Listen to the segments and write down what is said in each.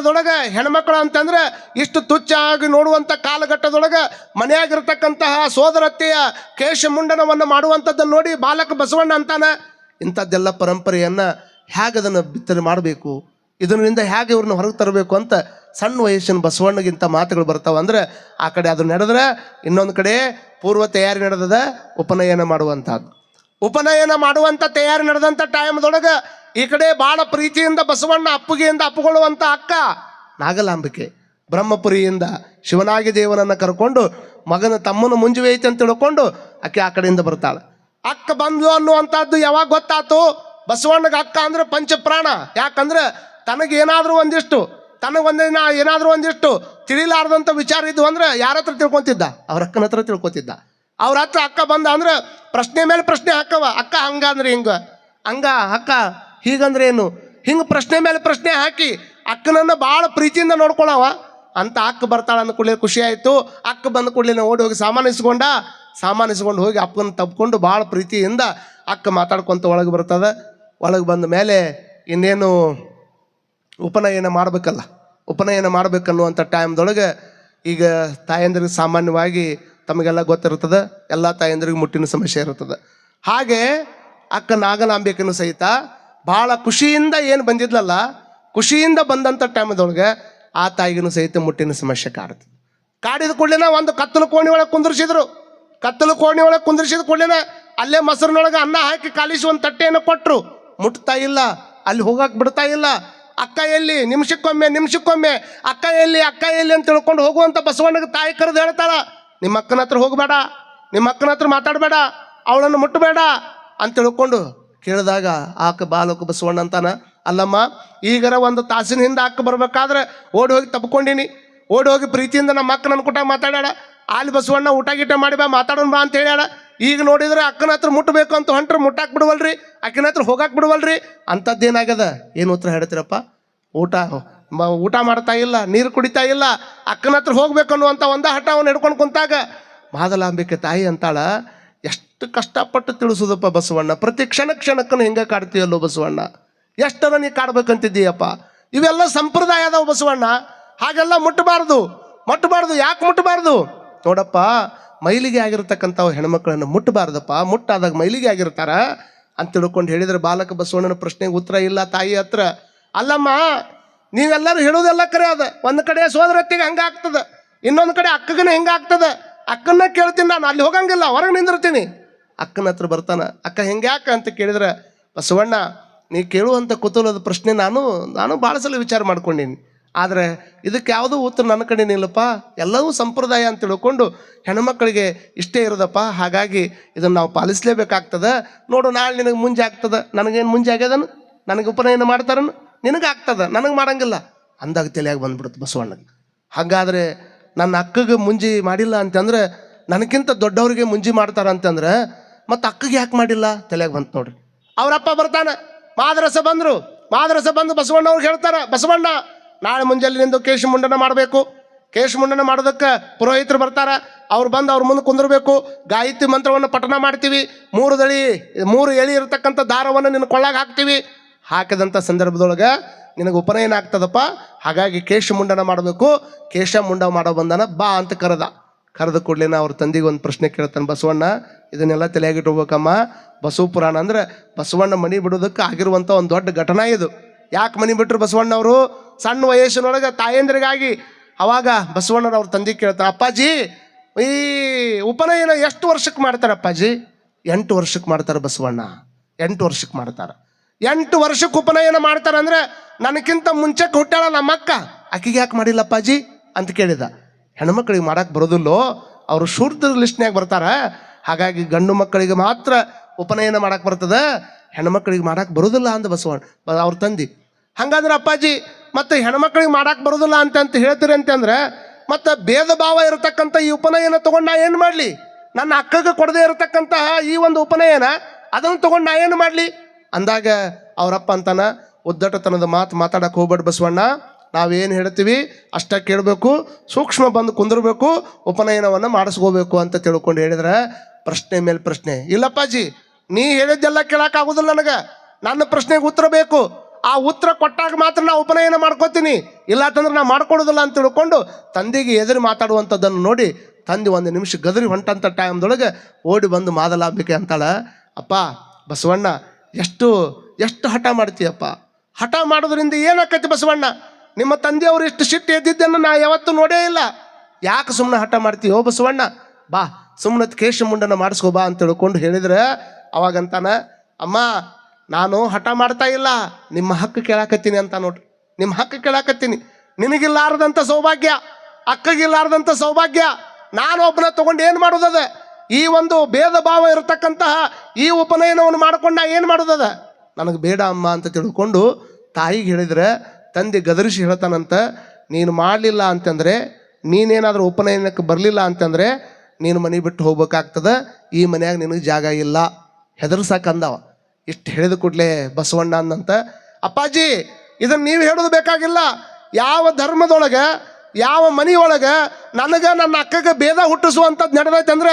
ಟೈಮ್ದೊಳಗೆ ಹೆಣ್ಮಕ್ಳು ಅಂತಂದ್ರೆ ಇಷ್ಟು ತುಚ್ಛಾಗಿ ನೋಡುವಂಥ ಕಾಲಘಟ್ಟದೊಳಗೆ ಮನೆಯಾಗಿರ್ತಕ್ಕಂತಹ ಸೋದರತ್ತೆಯ ಕೇಶಮುಂಡನವನ್ನು ಮಾಡುವಂಥದ್ದನ್ನು ನೋಡಿ ಬಾಲಕ ಬಸವಣ್ಣ ಅಂತಾನೆ. ಇಂಥದ್ದೆಲ್ಲ ಪರಂಪರೆಯನ್ನು ಹೇಗೆ ಅದನ್ನು ಬಿತ್ತನೆ ಮಾಡಬೇಕು, ಇದರಿಂದ ಹೇಗೆ ಇವ್ರನ್ನ ಹೊರಗೆ ತರಬೇಕು ಅಂತ ಸಣ್ಣ ವಯಸ್ಸಿನ ಬಸವಣ್ಣಗಿಂತ ಮಾತುಗಳು ಬರ್ತಾವೆ. ಅಂದ್ರೆ ಆ ಕಡೆ ಅದು ನಡೆದ್ರೆ ಇನ್ನೊಂದು ಕಡೆ ಪೂರ್ವ ತಯಾರಿ ನಡೆದದ ಉಪನಯನ ಮಾಡುವಂಥದ್ದು. ಉಪನಯನ ಮಾಡುವಂಥ ತಯಾರಿ ನಡೆದಂಥ ಟೈಮ್ದೊಳಗೆ ಈ ಕಡೆ ಭಾಳ ಪ್ರೀತಿಯಿಂದ ಬಸವಣ್ಣ ಅಪ್ಪುಗೆಯಿಂದ ಅಪ್ಪುಗೊಳ್ಳುವಂಥ ಅಕ್ಕ ನಾಗಲಾಂಬಿಕೆ ಬ್ರಹ್ಮಪುರಿಯಿಂದ ಶಿವನಾಗಿ ದೇವನನ್ನು ಕರ್ಕೊಂಡು ಮಗನ ತಮ್ಮನ ಮುಂಜುವೆ ಐತೆ ಅಂತ ತಿಳ್ಕೊಂಡು ಆಕೆ ಆ ಕಡೆಯಿಂದ ಬರ್ತಾಳೆ. ಅಕ್ಕ ಬಂದ್ಲು ಅನ್ನುವಂಥದ್ದು ಯಾವಾಗ ಗೊತ್ತಾತು? ಬಸವಣ್ಣಗೆ ಅಕ್ಕ ಅಂದ್ರೆ ಪಂಚಪ್ರಾಣ. ಯಾಕಂದ್ರೆ ತನಗೇನಾದರೂ ಒಂದಿಷ್ಟು ಏನಾದರೂ ಒಂದಿಷ್ಟು ತಿಳಿಲಾರ್ದಂಥ ವಿಚಾರ ಇದ್ವು ಅಂದ್ರೆ ಯಾರ ಹತ್ರ ತಿಳ್ಕೊತಿದ್ದ? ಅವ್ರ ಅಕ್ಕನ ಹತ್ರ ತಿಳ್ಕೊತಿದ್ದ. ಅವ್ರ ಹತ್ರ ಅಕ್ಕ ಬಂದ ಅಂದ್ರೆ ಪ್ರಶ್ನೆ ಮೇಲೆ ಪ್ರಶ್ನೆ ಹಾಕವ. ಅಕ್ಕ ಹಂಗಂದ್ರೆ ಹಿಂಗ, ಹಂಗ ಅಕ್ಕ ಹೀಗಂದ್ರೆ ಏನು, ಹಿಂಗೆ ಪ್ರಶ್ನೆ ಮೇಲೆ ಪ್ರಶ್ನೆ ಹಾಕಿ ಅಕ್ಕನನ್ನು ಭಾಳ ಪ್ರೀತಿಯಿಂದ ನೋಡ್ಕೊಳವ ಅಂತ. ಅಕ್ಕ ಬರ್ತಾಳೆ ಅಂದ ಕೂಡಲೇ ಖುಷಿ ಆಯಿತು. ಅಕ್ಕ ಬಂದ ಕೂಡಲೇ ಓಡಿ ಹೋಗಿ ಸಾಮಾನಿಸ್ಕೊಂಡು ಹೋಗಿ ಅಪ್ಪನ ತಬ್ಕೊಂಡು ಭಾಳ ಪ್ರೀತಿಯಿಂದ ಅಕ್ಕ ಮಾತಾಡ್ಕೊತ ಒಳಗೆ ಬರ್ತದೆ. ಒಳಗೆ ಬಂದ ಮೇಲೆ ಇನ್ನೇನು ಉಪನಯನ ಮಾಡಬೇಕನ್ನುವಂಥ ಟೈಮ್ದೊಳಗೆ ಈಗ ತಾಯಂದ್ರಿಗೆ ಸಾಮಾನ್ಯವಾಗಿ ತಮಗೆಲ್ಲ ಗೊತ್ತಿರ್ತದೆ, ಎಲ್ಲ ತಾಯಂದ್ರಿಗೆ ಮುಟ್ಟಿನ ಸಮಸ್ಯೆ ಇರ್ತದೆ. ಹಾಗೆ ಅಕ್ಕ ನಾಗಲಾಂಬಿಕೆನೂ ಸಹಿತ ಭಾಳ ಖುಷಿಯಿಂದ ಏನು ಬಂದಿದ್ಲಲ್ಲ, ಖುಷಿಯಿಂದ ಬಂದಂಥ ಟೈಮ್ದೊಳಗೆ ಆ ತಾಯಿಗೂ ಸಹಿತ ಮುಟ್ಟಿನ ಸಮಸ್ಯೆ ಕಾಡಿದ ಕೂಡಲೇ ಒಂದು ಕತ್ತಲು ಕೋಣಿ ಒಳಗೆ ಕುಂದಿರ್ಸಿದ್ರು. ಕತ್ತಲು ಕೋಣಿ ಒಳಗೆ ಕುಂದಿರ್ಸಿದ ಕೂಡಲೇ ಅಲ್ಲೇ ಮೊಸರಿನೊಳಗೆ ಅನ್ನ ಹಾಕಿ ಕಾಲಿಸಿ ಒಂದು ತಟ್ಟೆಯನ್ನು ಕೊಟ್ಟರು. ಮುಟ್ತಾ ಇಲ್ಲ, ಅಲ್ಲಿ ಹೋಗಕ್ಕೆ ಬಿಡ್ತಾ ಇಲ್ಲ. ಅಕ್ಕ ಎಲ್ಲಿ, ನಿಮಿಷಕ್ಕೊಮ್ಮೆ ಅಕ್ಕ ಎಲ್ಲಿ ಅಂತ ತಿಳ್ಕೊಂಡು ಹೋಗುವಂಥ ಬಸವಣ್ಣಗೆ ತಾಯಿ ಕರೆದು ಹೇಳ್ತಾಳ, ನಿಮ್ಮ ಅಕ್ಕನ ಹತ್ರ ಹೋಗಬೇಡ, ನಿಮ್ಮ ಅಕ್ಕನ ಹತ್ರ ಮಾತಾಡಬೇಡ, ಅವಳನ್ನು ಮುಟ್ಟಬೇಡ ಅಂತ ತಿಳ್ಕೊಂಡು ಕೇಳಿದಾಗ ಆಕ ಬಾಲಕ ಬಸವಣ್ಣ ಅಂತಾನ, ಅಲ್ಲಮ್ಮ ಈಗರ ಒಂದು ತಾಸಿನ ಹಿಂದೆ ಅಕ್ಕ ಬರ್ಬೇಕಾದ್ರೆ ಓಡಿ ಹೋಗಿ ತಪ್ಕೊಂಡೀನಿ, ಓಡಿ ಹೋಗಿ ಪ್ರೀತಿಯಿಂದ ನಮ್ಮ ಅಕ್ಕ ನನ್ನ ಕೂಟ ಮಾತಾಡ್ಯಾಳ, ಅಲ್ಲಿ ಬಸವಣ್ಣ ಊಟ ಗೀಟ ಮಾಡಿ ಬಾ ಮಾತಾಡೋಣ ಬಾ ಅಂತ ಹೇಳ್ಯಾಳ. ಈಗ ನೋಡಿದ್ರೆ ಅಕ್ಕನ ಹತ್ರ ಮುಟ್ಟಬೇಕು ಅಂತ ಹೊಂಟ್ರೆ ಮುಟ್ಟಾಕ್ ಬಿಡುವಲ್ರಿ, ಅಕ್ಕನ ಹತ್ರ ಹೋಗಾಕ್ ಬಿಡುವಲ್ರಿ. ಅಂಥದ್ದೇನಾಗ್ಯದ? ಏನು ಉತ್ತರ ಹೇಳ್ತೀರಪ್ಪ? ಊಟ ಮಾಡ್ತಾ ಇಲ್ಲ, ನೀರು ಕುಡಿತಾ ಇಲ್ಲ, ಅಕ್ಕನ ಹತ್ರ ಹೋಗ್ಬೇಕು ಅನ್ನುವಂಥ ಒಂದು ಹಠವನ್ನು ಹಿಡ್ಕೊಂಡು ಕುಂತಾಗ ಮಾದಲಾಂಬಿಕೆ ತಾಯಿ ಅಂತಾಳ, ಎಷ್ಟು ಕಷ್ಟಪಟ್ಟು ತಿಳಿಸೋದಪ್ಪ ಬಸವಣ್ಣ, ಪ್ರತಿ ಕ್ಷಣಕ್ಕೂ ಹಿಂಗೆ ಕಾಡ್ತೀಯಲ್ಲೋ ಬಸವಣ್ಣ, ಎಷ್ಟರ ನೀ ಕಾಡ್ಬೇಕಂತಿದ್ದೀಯಪ್ಪ. ಇವೆಲ್ಲ ಸಂಪ್ರದಾಯ ಅದಾವ ಬಸವಣ್ಣ, ಹಾಗೆಲ್ಲ ಮುಟ್ಟಬಾರ್ದು. ಯಾಕೆ ಮುಟ್ಟಬಾರ್ದು? ನೋಡಪ್ಪ, ಮೈಲಿಗೆ ಆಗಿರ್ತಕ್ಕಂಥವು ಹೆಣ್ಮಕ್ಳನ್ನು ಮುಟ್ಟಬಾರ್ದಪ್ಪ, ಮುಟ್ಟಾದಾಗ ಮೈಲಿಗೆ ಆಗಿರ್ತಾರ ಅಂತ ತಿಳ್ಕೊಂಡು ಹೇಳಿದ್ರೆ ಬಾಲಕ ಬಸವಣ್ಣನ ಪ್ರಶ್ನೆಗೆ ಉತ್ತರ ಇಲ್ಲ ತಾಯಿ ಹತ್ರ. ಅಲ್ಲಮ್ಮ, ನೀವೆಲ್ಲರೂ ಹೇಳೋದೆಲ್ಲ ಕರೆ ಅದ. ಒಂದು ಕಡೆ ಸೋದರತ್ತಿಗೆ ಹಂಗಾಗ್ತದೆ, ಇನ್ನೊಂದು ಕಡೆ ಅಕ್ಕಗನ ಹಿಂಗಾಗ್ತದೆ. ಅಕ್ಕನ್ನ ಕೇಳ್ತೀನಿ ನಾನು, ಅಲ್ಲಿ ಹೋಗಂಗಿಲ್ಲ, ಹೊರಗೆ ನಿಂದಿರ್ತೀನಿ. ಅಕ್ಕನ ಹತ್ರ ಬರ್ತಾನೆ, ಅಕ್ಕ ಹೆಂಗ್ಯಾಕೆ ಅಂತ ಕೇಳಿದ್ರೆ, ಬಸವಣ್ಣ ನೀ ಕೇಳುವಂಥ ಕುತೂಹಲದ ಪ್ರಶ್ನೆ ನಾನು ಭಾಳ ಸಲ ವಿಚಾರ ಮಾಡ್ಕೊಂಡೀನಿ, ಆದರೆ ಇದಕ್ಕೆ ಯಾವುದೂ ಉತ್ತರ ನನ್ನ ಕಡೆನಿಲ್ಲಪ್ಪ, ಎಲ್ಲವೂ ಸಂಪ್ರದಾಯ ಅಂತ ತಿಳ್ಕೊಂಡು ಹೆಣ್ಮಕ್ಳಿಗೆ ಇಷ್ಟೇ ಇರೋದಪ್ಪ, ಹಾಗಾಗಿ ಇದನ್ನು ನಾವು ಪಾಲಿಸಲೇಬೇಕಾಗ್ತದೆ. ನೋಡು, ನಾಳೆ ನಿನಗೆ ಮುಂಜೆ ಆಗ್ತದೆ, ನನಗೇನು ಮುಂಜೆ ಆಗ್ಯದನು, ನನಗೆ ಉಪನಯನ ಮಾಡ್ತಾರನು, ನಿನಗೆ ಆಗ್ತದೆ, ನನಗೆ ಮಾಡಂಗಿಲ್ಲ ಅಂದಾಗ ತಲೆಯಾಗಿ ಬಂದ್ಬಿಡುತ್ತೆ ಬಸವಣ್ಣಗೆ. ಹಾಗಾದರೆ ನನ್ನ ಅಕ್ಕಗೆ ಮುಂಜಿ ಮಾಡಿಲ್ಲ ಅಂತಂದ್ರೆ ನನಗಿಂತ ದೊಡ್ಡವ್ರಿಗೆ ಮುಂಜಿ ಮಾಡ್ತಾರ ಅಂತಂದ್ರೆ ಮತ್ತು ಅಕ್ಕಗೆ ಯಾಕೆ ಮಾಡಿಲ್ಲ ತಲೆಯಾಗಿ ಬಂತು ನೋಡ್ರಿ. ಅವರಪ್ಪ ಬರ್ತಾನೆ, ಮಾದರಸ ಬಂದು ಬಸವಣ್ಣ ಅವ್ರಿಗೆ ಹೇಳ್ತಾರೆ, ಬಸವಣ್ಣ ನಾಳೆ ಮುಂಜಾನೆ ನಿಂದು ಕೇಶಮುಂಡನ ಮಾಡಬೇಕು. ಕೇಶಮುಂಡನ ಮಾಡೋದಕ್ಕೆ ಪುರೋಹಿತರು ಬರ್ತಾರೆ, ಅವ್ರು ಬಂದು ಅವ್ರ ಮುಂದೆ ಕುಂದಿರ್ಬೇಕು. ಗಾಯತ್ರಿ ಮಂತ್ರವನ್ನು ಪಠನ ಮಾಡ್ತೀವಿ, 3 ಎಳಿ ಇರತಕ್ಕಂಥ ದಾರವನ್ನು ನಿನ್ನ ಕೊಳ್ಳಾಗ ಹಾಕ್ತೀವಿ. ಹಾಕಿದಂಥ ಸಂದರ್ಭದೊಳಗೆ ನಿನಗೆ ಉಪನಯನ ಆಗ್ತದಪ್ಪ, ಹಾಗಾಗಿ ಕೇಶಮುಂಡನ ಮಾಡಬೇಕು. ಕೇಶಮುಂಡ ಮಾಡೋ ಬಂದಾನ, ಬಾ ಅಂತ ಕರೆದ ಕೂಡಲೇ ಅವ್ರ ತಂದೆಗೆ ಒಂದು ಪ್ರಶ್ನೆ ಕೇಳ್ತಾನೆ ಬಸವಣ್ಣ, ಇದನ್ನೆಲ್ಲ ತಲೆಯಾಗಿಟ್ಕೋಬೇಕಮ್ಮ. ಬಸವ ಪುರಾಣ ಅಂದರೆ ಬಸವಣ್ಣ ಮನೆ ಬಿಡೋದಕ್ಕೆ ಆಗಿರುವಂಥ ಒಂದು ದೊಡ್ಡ ಘಟನಾ ಇದು. ಯಾಕೆ ಮನೆ ಬಿಟ್ಟರು ಬಸವಣ್ಣವರು? ಸಣ್ಣ ವಯಸ್ಸಿನೊಳಗೆ ತಾಯಂದ್ರಿಗಾಗಿ. ಅವಾಗ ಬಸವಣ್ಣನ ಅವ್ರ ತಂದೆ ಕೇಳ್ತಾರೆ, ಅಪ್ಪಾಜಿ ಈ ಉಪನಯನ ಎಷ್ಟು ವರ್ಷಕ್ಕೆ ಮಾಡ್ತಾರೆ ಅಪ್ಪಾಜಿ? 8 ವರ್ಷಕ್ಕೆ ಮಾಡ್ತಾರೆ ಬಸವಣ್ಣ, 8 ವರ್ಷಕ್ಕೆ ಮಾಡ್ತಾರೆ. 8 ವರ್ಷಕ್ಕೆ ಉಪನಯನ ಮಾಡ್ತಾರೆ ಅಂದರೆ ನನಗಿಂತ ಮುಂಚೆಕ್ಕೆ ಹುಟ್ಟಾಳ ನಮ್ಮ ಅಕ್ಕ, ಆಕಿಗೆ ಯಾಕೆ ಮಾಡಿಲ್ಲ ಅಪ್ಪಾಜಿ ಅಂತ ಕೇಳಿದ. ಹೆಣ್ಮಕ್ಳಿಗೆ ಮಾಡಕ್ಕೆ ಬರೋದಿಲ್ಲೋ, ಅವರು ಶೂದ್ರ ಲಿಸ್ಟ್ನ್ಯಾಗ ಬರ್ತಾರೆ, ಹಾಗಾಗಿ ಗಂಡು ಮಕ್ಕಳಿಗೆ ಮಾತ್ರ ಉಪನಯನ ಮಾಡಕ್ಕೆ ಬರ್ತದೆ, ಹೆಣ್ಮಕ್ಳಿಗೆ ಮಾಡಕ್ಕೆ ಬರೋದಿಲ್ಲ ಅಂದ ಬಸವಣ್ಣ ಅವ್ರ ತಂದೆ. ಹಾಗಾದ್ರೆ ಅಪ್ಪಾಜಿ ಮತ್ತು ಹೆಣ್ಮಕ್ಳಿಗೆ ಮಾಡಕ್ಕೆ ಬರೋದಿಲ್ಲ ಅಂತ ಹೇಳ್ತೀರಿ ಅಂತಂದ್ರೆ ಮತ್ತು ಭೇದ ಭಾವ ಇರತಕ್ಕಂಥ ಈ ಉಪನಯನ ತೊಗೊಂಡು ನಾ ಏನು ಮಾಡಲಿ? ನನ್ನ ಅಕ್ಕಗೆ ಕೊಡದೇ ಇರತಕ್ಕಂತಹ ಈ ಒಂದು ಉಪನಯನ ಅದನ್ನು ತೊಗೊಂಡು ನಾ ಏನು ಮಾಡಲಿ ಅಂದಾಗ ಅವರಪ್ಪ ಅಂತಾನ, ಉದ್ದಟತನದ ಮಾತಾಡಕ್ಕೆ ಹೋಗ್ಬೇಡ ಬಸವಣ್ಣ, ನಾವೇನು ಹೇಳ್ತೀವಿ ಅಷ್ಟ ಕೇಳಬೇಕು, ಸೂಕ್ಷ್ಮ ಬಂದು ಕುಂದಿರ್ಬೇಕು, ಉಪನಯನವನ್ನು ಮಾಡಿಸ್ಕೋಬೇಕು ಅಂತ ತಿಳ್ಕೊಂಡು ಹೇಳಿದ್ರೆ ಪ್ರಶ್ನೆ ಮೇಲೆ ಪ್ರಶ್ನೆ. ಇಲ್ಲಪ್ಪಾಜಿ, ನೀ ಹೇಳಿದ್ದೆಲ್ಲ ಕೇಳೋಕ್ಕಾಗೋದಿಲ್ಲ ನನಗೆ, ನನ್ನ ಪ್ರಶ್ನೆಗೆ ಉತ್ತರ ಬೇಕು. ಆ ಉತ್ತರ ಕೊಟ್ಟಾಗ ಮಾತ್ರ ನಾ ಉಪನಯನ ಮಾಡ್ಕೋತೀನಿ, ಇಲ್ಲಾತಂದ್ರೆ ನಾ ಮಾಡ್ಕೊಡೋದಿಲ್ಲ ಅಂತ ತಿಳ್ಕೊಂಡು ತಂದೆಗೆ ಎದುರು ಮಾತಾಡುವಂಥದ್ದನ್ನು ನೋಡಿ ತಂದೆ ಒಂದು ನಿಮಿಷ ಗದರಿ ಹೊಂಟಂಥ ಟೈಮ್ದೊಳಗೆ ಓಡಿ ಬಂದು ಮಾದಲಾಂಬಿಕೆ ಅಂತಾಳ, ಅಪ್ಪ ಬಸವಣ್ಣ ಎಷ್ಟು ಎಷ್ಟು ಹಠ ಮಾಡ್ತೀಯಪ್ಪ, ಹಠ ಮಾಡೋದ್ರಿಂದ ಏನಾಕೈತಿ ಬಸವಣ್ಣ, ನಿಮ್ಮ ತಂದೆಯವರು ಇಷ್ಟು ಸಿಟ್ಟು ಎದ್ದಿದ್ದನ್ನು ನಾ ಯಾವತ್ತೂ ನೋಡೇ ಇಲ್ಲ, ಯಾಕೆ ಸುಮ್ಮನೆ ಹಠ ಮಾಡ್ತೀಯೋ ಬಸವಣ್ಣ, ಬಾ ಸುಮ್ಮನೆ ಕೇಶ ಮುಂಡನ ಮಾಡಿಸ್ಕೋ ಬಾ ಅಂತ ತಿಳ್ಕೊಂಡು ಹೇಳಿದ್ರೆ ಅವಾಗಂತಾನ, ಅಮ್ಮ ನಾನು ಹಠ ಮಾಡ್ತಾ ಇಲ್ಲ, ನಿಮ್ಮ ಹಕ್ಕು ಕೇಳಾಕತ್ತೀನಿ ಅಂತ ನೋಡ್ರಿ, ನಿಮ್ಮ ಹಕ್ಕು ಕೇಳಾಕತ್ತೀನಿ, ನಿನಗಿಲ್ಲಾರದಂಥ ಸೌಭಾಗ್ಯ, ಅಕ್ಕಗಿಲ್ಲಾರದಂಥ ಸೌಭಾಗ್ಯ ನಾನು ಒಬ್ಬನ ತೊಗೊಂಡು ಏನು ಮಾಡೋದದ, ಈ ಒಂದು ಭೇದ ಭಾವ ಇರತಕ್ಕಂತಹ ಈ ಉಪನಯನವನ್ನು ಮಾಡ್ಕೊಂಡು ನಾ ಏನು ಮಾಡೋದದ, ನನಗೆ ಬೇಡ ಅಮ್ಮ ಅಂತ ತಿಳ್ಕೊಂಡು ತಾಯಿಗೆ ಹೇಳಿದ್ರೆ ತಂದೆ ಗದರಿಸಿ ಹೇಳ್ತಾನಂತ, ನೀನು ಮಾಡಲಿಲ್ಲ ಅಂತಂದರೆ, ನೀನೇನಾದರೂ ಉಪನಯನಕ್ಕೆ ಬರಲಿಲ್ಲ ಅಂತಂದರೆ ನೀನು ಮನೆ ಬಿಟ್ಟು ಹೋಗ್ಬೇಕಾಗ್ತದೆ, ಈ ಮನ್ಯಾಗ ನಿನಗೆ ಜಾಗ ಇಲ್ಲ, ಹೆದರ್ಸಾಕಂದವ. ಇಷ್ಟು ಹೇಳಿದ ಕೂಡಲೇ ಬಸವಣ್ಣ ಅಂದಂತ, ಅಪ್ಪಾಜಿ ಇದನ್ನು ನೀವು ಹೇಳೋದು ಬೇಕಾಗಿಲ್ಲ, ಯಾವ ಧರ್ಮದೊಳಗೆ ಯಾವ ಮನೆಯೊಳಗೆ ನನಗೆ ನನ್ನ ಅಕ್ಕಗೆ ಭೇದ ಹುಟ್ಟಿಸುವಂಥದ್ದು ನಡೆದೈತೆ ಅಂದ್ರೆ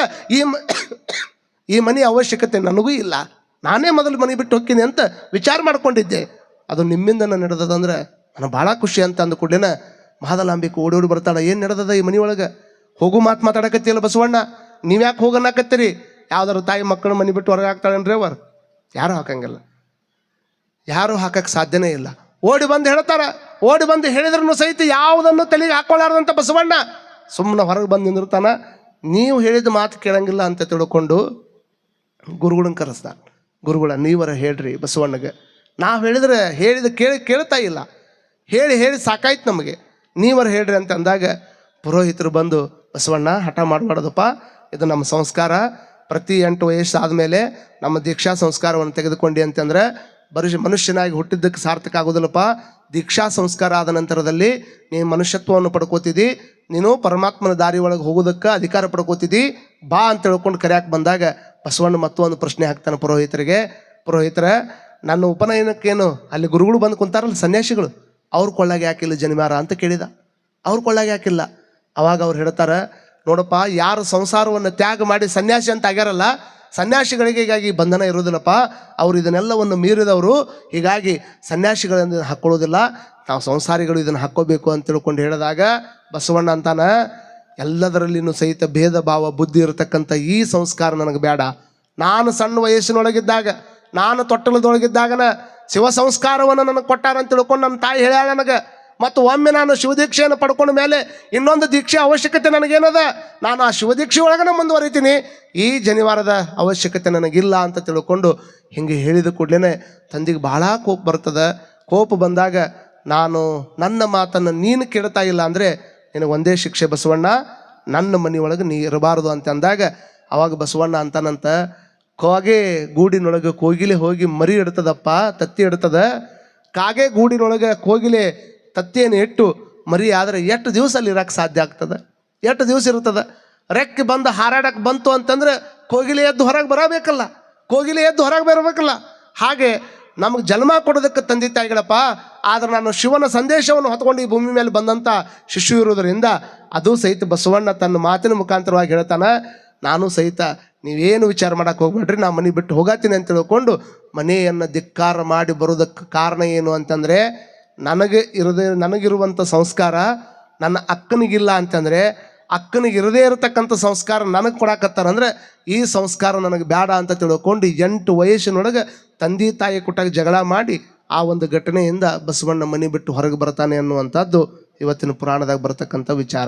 ಈ ಮನೆ ಅವಶ್ಯಕತೆ ನನಗೂ ಇಲ್ಲ, ನಾನೇ ಮೊದಲು ಮನೆ ಬಿಟ್ಟು ಹೋಗ್ತೀನಿ ಅಂತ ವಿಚಾರ ಮಾಡ್ಕೊಂಡಿದ್ದೆ, ಅದು ನಿಮ್ಮಿಂದ ನಡೆದದಂದ್ರೆ ನನಗೆ ಭಾಳ ಖುಷಿ ಅಂತ ಅಂದ ಕೂಡಲೇನ ಮಾದಲಾಂಬಿಕೆ ಓಡಿ ಬರ್ತಾಳೆ, ಏನು ನಡೆದದ ಈ ಮನೆಯೊಳಗೆ, ಹೋಗು ಮಾತಾಡಕತ್ತಿಯಲ್ಲ ಬಸವಣ್ಣ, ನೀವ್ಯಾಕೆ ಹೋಗನ್ನಾಕತ್ತೀರಿ, ಯಾವ್ದಾರು ತಾಯಿ ಮಕ್ಕಳು ಮನೆ ಬಿಟ್ಟು ಹೊರಗೆ ಹಾಕ್ತಾಳೇನ್ರಿ ಅವರು, ಯಾರೂ ಹಾಕಂಗಿಲ್ಲ, ಯಾರೂ ಹಾಕಕ್ಕೆ ಸಾಧ್ಯನೇ ಇಲ್ಲ. ಓಡಿ ಬಂದು ಹೇಳ್ತಾರ, ಓಡಿ ಬಂದು ಹೇಳಿದ್ರೂ ಸಹಿತ ಯಾವುದನ್ನು ತಲೆಗೆ ಹಾಕೊಳ್ಳಾರ್ದಂಥ ಬಸವಣ್ಣ ಸುಮ್ಮನೆ ಹೊರಗೆ ಬಂದು ನಿಂದಿರ್ತಾನ. ನೀವು ಹೇಳಿದ ಮಾತು ಕೇಳಂಗಿಲ್ಲ ಅಂತ ತಿಳ್ಕೊಂಡು ಗುರುಗಳನ್ನ ಕರೆಸ್ದ, ಗುರುಗಳ ನೀವರ ಹೇಳ್ರಿ ಬಸವಣ್ಣಗೆ, ನಾವು ಹೇಳಿದ್ರೆ ಹೇಳಿದ ಕೇಳ್ತಾ ಇಲ್ಲ, ಹೇಳಿ ಸಾಕಾಯ್ತು ನಮಗೆ, ನೀವರ ಹೇಳ್ರಿ ಅಂತ ಅಂದಾಗ ಪುರೋಹಿತರು ಬಂದು, ಬಸವಣ್ಣ ಹಠ ಮಾಡಬಾರ್ದಪ್ಪ, ಇದು ನಮ್ಮ ಸಂಸ್ಕಾರ, ಪ್ರತಿ 8 ವಯಸ್ಸು ಆದಮೇಲೆ ನಮ್ಮ ದೀಕ್ಷಾ ಸಂಸ್ಕಾರವನ್ನು ತೆಗೆದುಕೊಂಡು ಅಂತಂದ್ರೆ ಬರೀ ಮನುಷ್ಯನಾಗಿ ಹುಟ್ಟಿದ್ದಕ್ಕೆ ಸಾರ್ಥಕ ಆಗೋದಿಲ್ಲಪ್ಪ, ದೀಕ್ಷಾ ಸಂಸ್ಕಾರ ಆದ ನಂತರದಲ್ಲಿ ನೀನು ಮನುಷ್ಯತ್ವವನ್ನು ಪಡ್ಕೋತಿದ್ದಿ, ನೀನು ಪರಮಾತ್ಮನ ದಾರಿ ಒಳಗೆ ಹೋಗೋದಕ್ಕೆ ಅಧಿಕಾರ ಪಡ್ಕೋತಿದ್ದಿ, ಬಾ ಅಂತ ತಿಳ್ಕೊಂಡು ಕರೆಯಕ್ಕೆ ಬಂದಾಗ ಬಸವಣ್ಣ ಮತ್ತೊಂದು ಪ್ರಶ್ನೆ ಹಾಕ್ತಾನೆ ಪುರೋಹಿತರಿಗೆ, ಪುರೋಹಿತರ ನನ್ನ ಉಪನಯನಕ್ಕೇನು ಅಲ್ಲಿ ಗುರುಗಳು ಬಂದು ಕುಂತಾರಲ್ಲ ಸನ್ಯಾಸಿಗಳು, ಅವ್ರ ಕೊಳ್ಳಾಗೆ ಯಾಕಿಲ್ಲ ಜನಿವಾರ ಅಂತ ಕೇಳಿದ, ಅವ್ರ ಕೊಳ್ಳಾಗೆ ಯಾಕಿಲ್ಲ. ಅವಾಗ ಅವ್ರು ಹೇಳ್ತಾರೆ, ನೋಡಪ್ಪ ಯಾರು ಸಂಸಾರವನ್ನು ತ್ಯಾಗ ಮಾಡಿ ಸನ್ಯಾಸಿ ಅಂತ ಆಗ್ಯಾರಲ್ಲ, ಸನ್ಯಾಸಿಗಳಿಗೆ ಹೀಗಾಗಿ ಬಂಧನ ಇರೋದಿಲ್ಲಪ್ಪ, ಅವರು ಇದನ್ನೆಲ್ಲವನ್ನು ಮೀರಿದವರು, ಹೀಗಾಗಿ ಸನ್ಯಾಸಿಗಳನ್ನು ಹಾಕ್ಕೊಳ್ಳೋದಿಲ್ಲ, ನಾವು ಸಂಸಾರಿಗಳು ಇದನ್ನು ಹಾಕ್ಕೋಬೇಕು ಅಂತ ತಿಳ್ಕೊಂಡು ಹೇಳಿದಾಗ ಬಸವಣ್ಣ ಅಂತಾನ, ಎಲ್ಲದರಲ್ಲಿನೂ ಸಹಿತ ಭೇದ ಭಾವ ಬುದ್ಧಿ ಇರತಕ್ಕಂಥ ಈ ಸಂಸ್ಕಾರ ನನಗೆ ಬೇಡ, ನಾನು ಸಣ್ಣ ವಯಸ್ಸಿನೊಳಗಿದ್ದಾಗ, ನಾನು ತೊಟ್ಟಲದೊಳಗಿದ್ದಾಗನ ಶಿವ ಸಂಸ್ಕಾರವನ್ನು ನನಗೆ ಕೊಟ್ಟಾರಂತ ತಿಳ್ಕೊಂಡು ನನ್ನ ತಾಯಿ ಹೇಳ್ಯಾಳ ನನಗೆ, ಮತ್ತು ಒಮ್ಮೆ ನಾನು ಶಿವದೀಕ್ಷೆಯನ್ನು ಪಡ್ಕೊಂಡ ಮೇಲೆ ಇನ್ನೊಂದು ದೀಕ್ಷೆ ಅವಶ್ಯಕತೆ ನನಗೇನದ, ನಾನು ಆ ಶಿವದೀಕ್ಷೆ ಒಳಗನೆ ಮುಂದುವರಿತೀನಿ, ಈ ಜನಿವಾರದ ಅವಶ್ಯಕತೆ ನನಗಿಲ್ಲ ಅಂತ ತಿಳ್ಕೊಂಡು ಹಿಂಗೆ ಹೇಳಿದ ಕೂಡಲೇ ತಂದೆಗೆ ಭಾಳ ಕೋಪ ಬರ್ತದೆ. ಕೋಪ ಬಂದಾಗ, ನಾನು ನನ್ನ ಮಾತನ್ನು ನೀನು ಕೇಳ್ತಾ ಇಲ್ಲ ಅಂದರೆ ನಿನಗೆ ಒಂದೇ ಶಿಕ್ಷೆ ಬಸವಣ್ಣ, ನನ್ನ ಮನೆಯೊಳಗೆ ನೀ ಇರಬಾರ್ದು ಅಂತ ಅಂದಾಗ ಅವಾಗ ಬಸವಣ್ಣ ಅಂತಾನಂತ, ಕಾಗೆ ಗೂಡಿನೊಳಗೆ ಕೋಗಿಲೆ ಹೋಗಿ ಮರಿ ಇಡ್ತದಪ್ಪ, ತತ್ತಿ ಇಡ್ತದ, ಕಾಗೆ ಗೂಡಿನೊಳಗೆ ಕೋಗಿಲೆ ತತ್ತಿಯನ್ನು ಇಟ್ಟು ಮರಿ ಆದರೆ ಎಷ್ಟು ದಿವಸ ಅಲ್ಲಿ ಇರೋಕ್ಕೆ ಸಾಧ್ಯ ಆಗ್ತದೆ, ಎಷ್ಟು ದಿವಸ ಇರ್ತದೆ, ರೆಕ್ಕೆ ಬಂದು ಹಾರಾಡಕ್ಕೆ ಬಂತು ಅಂತಂದ್ರೆ ಕೋಗಿಲೆ ಎದ್ದು ಹೊರಗೆ ಬರಬೇಕಲ್ಲ, ಕೋಗಿಲೆ ಎದ್ದು ಹೊರಗೆ ಬರಬೇಕಲ್ಲ. ಹಾಗೆ ನಮಗೆ ಜನ್ಮ ಕೊಡೋದಕ್ಕೆ ತಂದೆ ತಾಯಿಗಳಪ್ಪ, ಆದರೆ ನಾನು ಶಿವನ ಸಂದೇಶವನ್ನು ಹೊತ್ಕೊಂಡು ಈ ಭೂಮಿ ಮೇಲೆ ಬಂದಂಥ ಶಿಶು ಇರೋದರಿಂದ ಅದು ಸಹಿತ ಬಸವಣ್ಣ ತನ್ನ ಮಾತಿನ ಮುಖಾಂತರವಾಗಿ ಹೇಳ್ತಾನೆ, ನಾನು ಸಹಿತ ನೀವೇನು ವಿಚಾರ ಮಾಡೋಕ್ಕೆ ಹೋಗ್ಬೇಡ್ರಿ, ನಾ ಮನೆ ಬಿಟ್ಟು ಹೋಗತ್ತೀನಿ ಅಂತ ತಿಳ್ಕೊಂಡು ಮನೆಯನ್ನು ಧಿಕ್ಕಾರ ಮಾಡಿ ಬರೋದಕ್ಕೆ ಕಾರಣ ಏನು ಅಂತಂದರೆ, ನನಗಿರುವಂಥ ಸಂಸ್ಕಾರ ನನ್ನ ಅಕ್ಕನಿಗಿಲ್ಲ ಅಂತಂದರೆ, ಅಕ್ಕನಿಗಿರದೇ ಇರತಕ್ಕಂಥ ಸಂಸ್ಕಾರ ನನಗೆ ಕೊಡಾಕತ್ತಾರಂದ್ರೆ ಈ ಸಂಸ್ಕಾರ ನನಗೆ ಬೇಡ ಅಂತ ತಿಳ್ಕೊಂಡು 8 ವಯಸ್ಸಿನೊಳಗೆ ತಂದೆ ತಾಯಿ ಕೊಟ್ಟಾಗ ಜಗಳ ಮಾಡಿ ಆ ಒಂದು ಘಟನೆಯಿಂದ ಬಸವಣ್ಣ ಮನೆ ಬಿಟ್ಟು ಹೊರಗೆ ಬರ್ತಾನೆ ಅನ್ನುವಂಥದ್ದು ಇವತ್ತಿನ ಪುರಾಣದಾಗ ಬರ್ತಕ್ಕಂಥ ವಿಚಾರ.